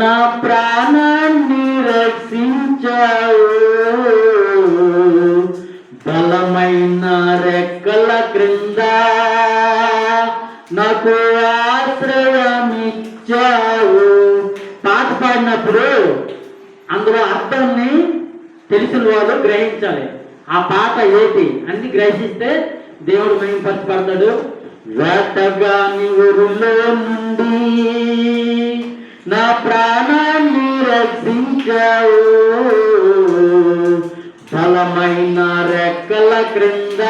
నా ప్రాణాన్ని రక్షించావు, బలమైన రెక్కల క్రింద నాకు ఆశ్రయమిచ్చావు. పాట పాడినప్పుడు అందులో అర్థాన్ని తెలిసిన వాళ్ళు గ్రహించాలి. ఆ పాట ఏంటి అని గ్రహిస్తే దేవుడు మహిమపరచబడతాడు. వేటగాని ఊరిలో నుండి నా ప్రాణాన్ని రక్షించావు, బలమైన రెక్కల క్రింద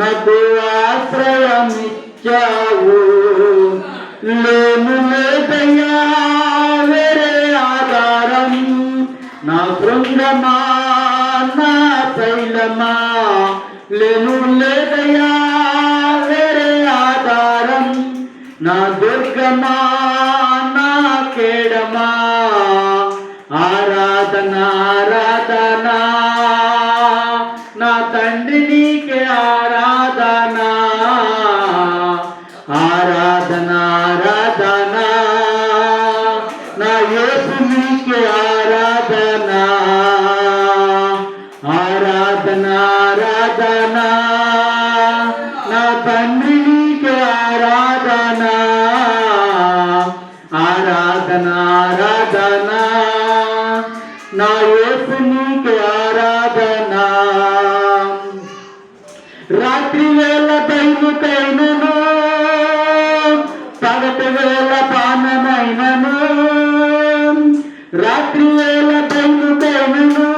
నాకు ఆశ్రయమిచ్చావు. లేను లేదయ్యా వేరే ఆధారం, నా బృందమా నా శైలమా. లేను లేదయ్యా వేరే ఆధారం, నా దుర్గమా నా కేడమా. ఆరాధన ఆరాధన నా తండ్రి నీకే ఆరాధన, ఆరాధన ఆరాధన నా యేసు నీకే ఆరాధన, ఆరాధన ఆరాధన నా తండ్రి నీకే ఆరాధన, ఆరాధన ఆరాధన నా యేసు నీకే ఆరాధన. రాత్రి వేళ దైవకైనను, పగటి వేళ పానమైనను, రాత్రి వేళ దైవకైనను,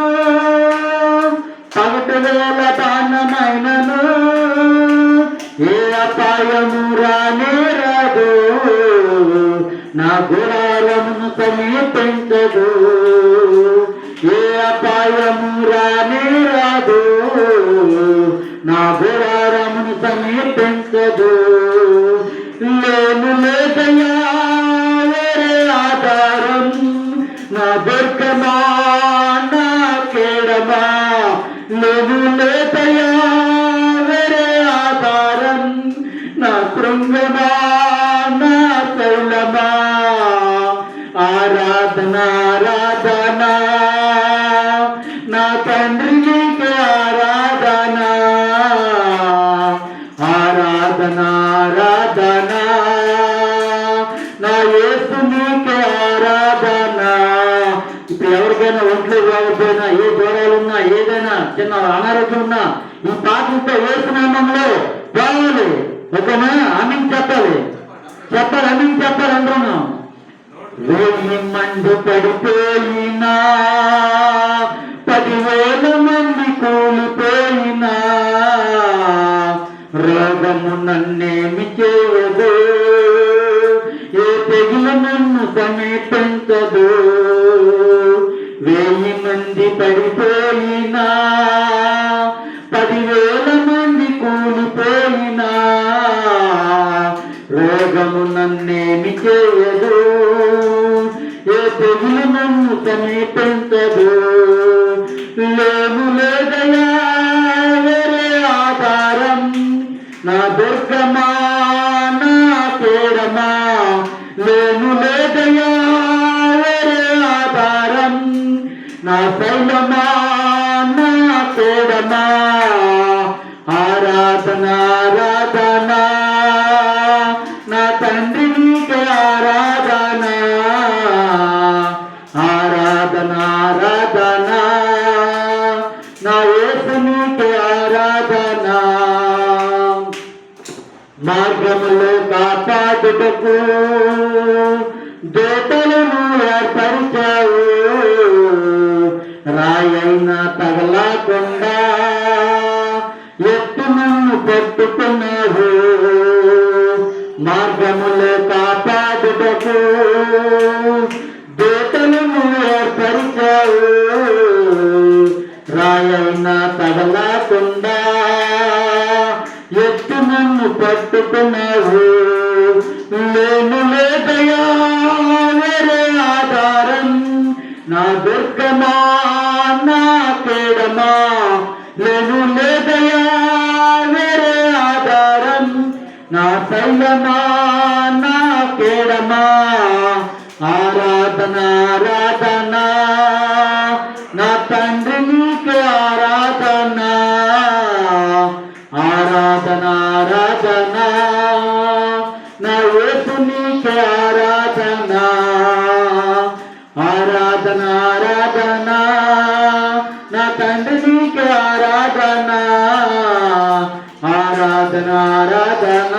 పగటి వేళ పానమైనను, ఏ అపాయము రానే రాదు, నా గుడారమును సమీపించదు. ఏ అపాయము రానే రాదు, నా గుడారమును సమీపించదు. లేను లేదయ్యా వేరే ఆధారం, నా దుర్గమా నా కేడమా. లేను లేదయ్యా వేరే ఆధారం, నా శృంగమా నా శైలమా. ఆరాధన ఆరాధన నా తండ్రి నీకే ఆరాధన, ఆరాధన ఆరాధన నా యేసు నీకే ఆరాధన. ఇప్పుడు ఎవరికైనా ఒంట్లో కాకపోయినా, ఏ దూరాలున్నా, ఏదైనా చిన్న అనారోగ్యం ఉన్నా ఈ పాటలతో యేసు నామంలో పోవాలి. ఓకేనా? ఆమేన్ చెప్పాలి, చెప్పాలి, ఆమేన్ చెప్పాలి అందరూ. 1000 మంది పడిపోయినా, 10,000 మంది కూలిపోయినా, రోగము నన్నేమి చేయదు, ఏ తెగులు నన్ను సమీపించదు. 1000 మంది పడిపోయినా, 10,000 మంది కూలిపోయినా, రోగము నన్నేమి చేయదు, ఏ తెగులు నన్ను సమీపించదు. లేను లేదయ్యా వేరే ఆధారం, నా దుర్గమా నా కేడమా. లేను లేదయ్యా వేరే ఆధారం, నా శైలమా నా కేడమా. ఆరాధన ఆరాధన నా తండ్రి నీకే ఆరాధన, ఆరాధన ఆరాధన నా యేసు నీకే ఆరాధన. మార్గములో కాపాడుటకు దూతలను ఏర్పరిచావు, రాయైన తగలకుండా ఎత్తు నన్ను పట్టుకున్నావు. మార్గములో కాపాడుటకు దూతలను ఏర్పరిచావు, రాయైన తగలకుండా ఎత్తు నన్ను పట్టుకున్నావు. లేను లేదయ్యా వేరే ఆధారం, నా దుర్గమా నా కేడమా. లేను లేదయ్యా వేరే ఆధారం, నా శైలమా నా కేడమా. ఆరాధన ఆరాధన నా తండ్రి నీకే ఆరాధన ఆరాధన ఆరాధన నా యేసు నీకే ఆరాధన ఆరాధన ఆరాధన నా తండ్రి నీకే ఆరాధన ఆరాధన ఆరాధన